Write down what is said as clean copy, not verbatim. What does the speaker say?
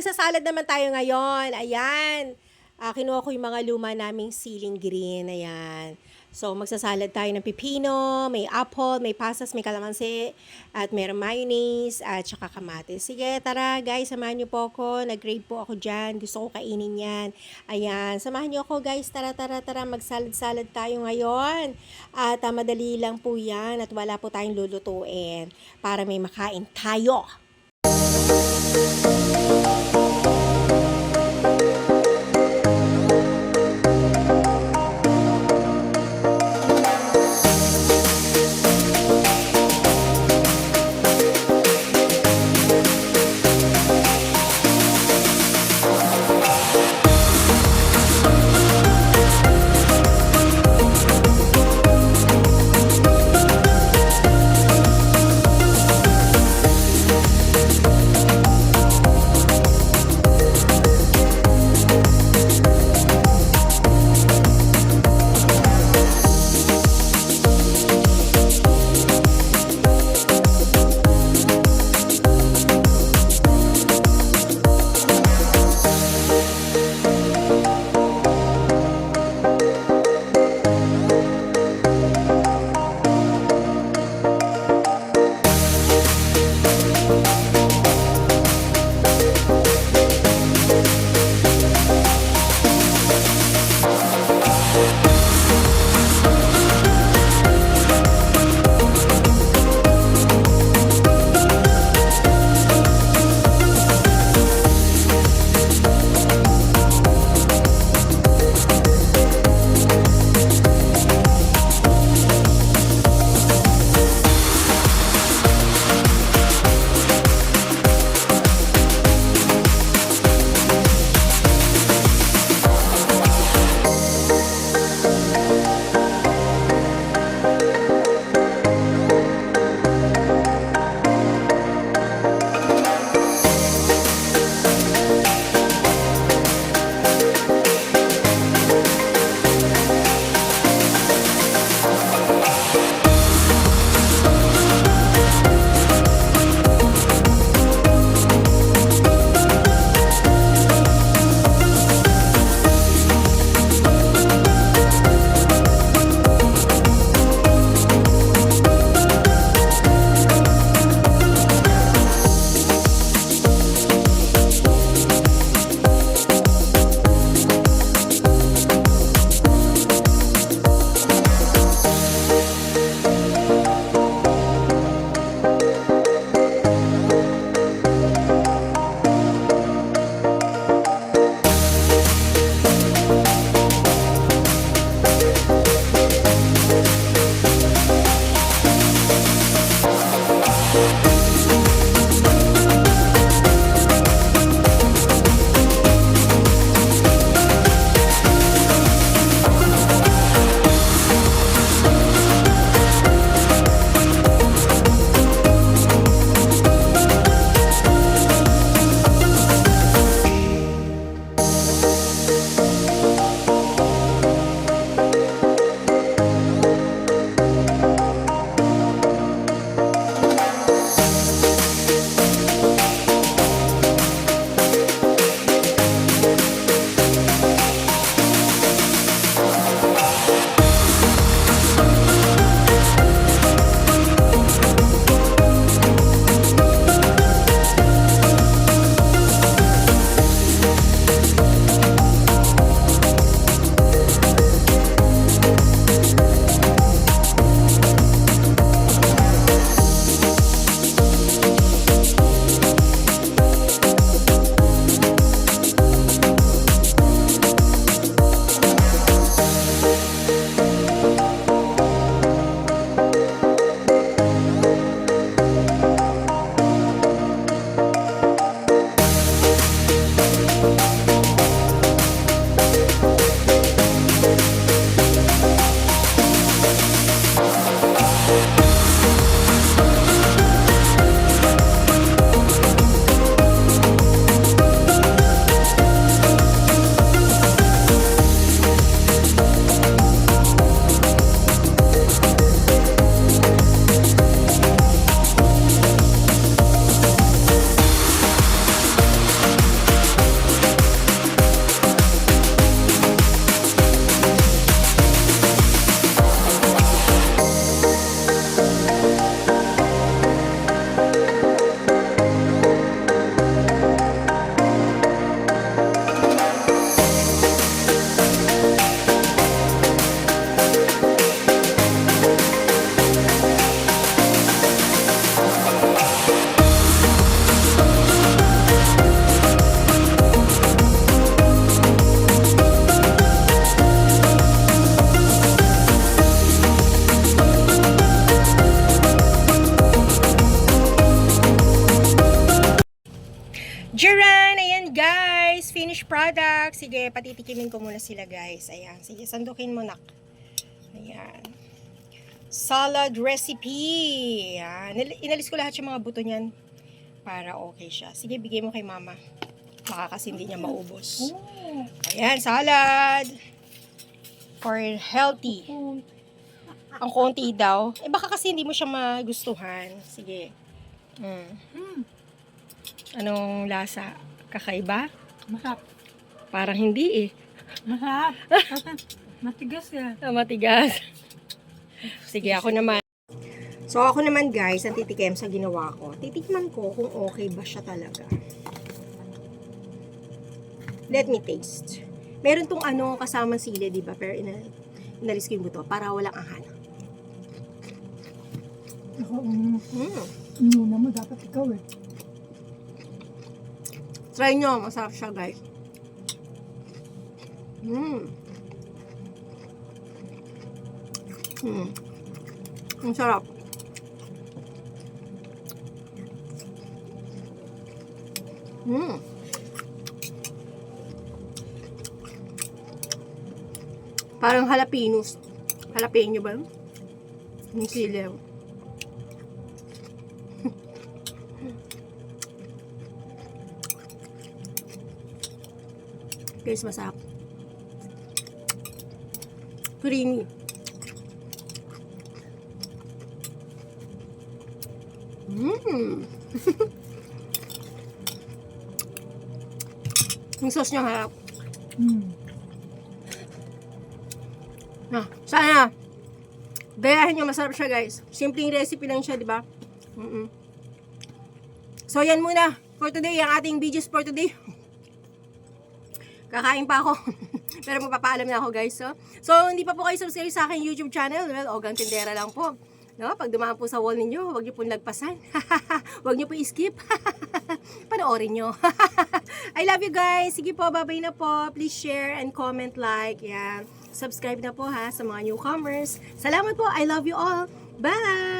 magsasalad naman tayo ngayon. Ayan. Kinuha ko yung mga luma naming siling green. Ayan. So, magsasalad tayo ng pipino, may apple, may pasas, may kalamansi, at may mayonnaise, at saka kamatis. Sige, tara guys, samahan niyo po ako. Nag-grade po ako dyan. Gusto ko kainin yan. Ayan. Samahan niyo ako guys. Tara, tara, tara. Magsalad-salad tayo ngayon. At madali lang po yan. At wala po tayong lulutuin para may makain tayo. finished product. Sige, patitikimin ko muna sila, guys. Ayan, sige, sandukin mo, nak. Ayan. Salad recipe. Ayan. Inalis ko lahat yung mga buto niyan para okay siya. Sige, bigay mo kay mama. Baka kasi hindi niya maubos. Ayan, salad. For healthy. Ang konti daw. Eh, baka kasi hindi mo siya magustuhan. Sige. Anong lasa? Kakaiba? Masarap. Parang hindi eh. Masarap. Matigas yan. Matigas. Sige, ako naman. So, ako naman guys, ang titikim sa ginawa ko. Titikman ko kung okay ba siya talaga. Let me taste. Meron tong kasamang sili, di ba? Pero inalis ko yung buto para walang anghang. Inuna mo, dapat ikaw eh. Try nyo, masarap siya guys. Ang sarap. Parang jalapenos. Jalapeno ba yun? Yung silew. Guys, masarap. Creamy. Yung sauce niya harap. Sana gayahin nyo, masarap siya guys. Simpleng recipe lang siya, di ba? So, yan muna for today, ang ating videos for today. Kakain pa ako. Pero magpapaalam na ako guys. So, hindi pa po kayo subscribe sa aking YouTube channel. Well, Ogang Tindera lang po. No? Pag dumaan po sa wall ninyo, huwag nyo pong lagpasan. Huwag nyo po skip. Panoorin nyo. I love you guys. Sige po, bye-bye na po. Please share and comment, like. Yan. Subscribe na po ha sa mga newcomers. Salamat po. I love you all. Bye!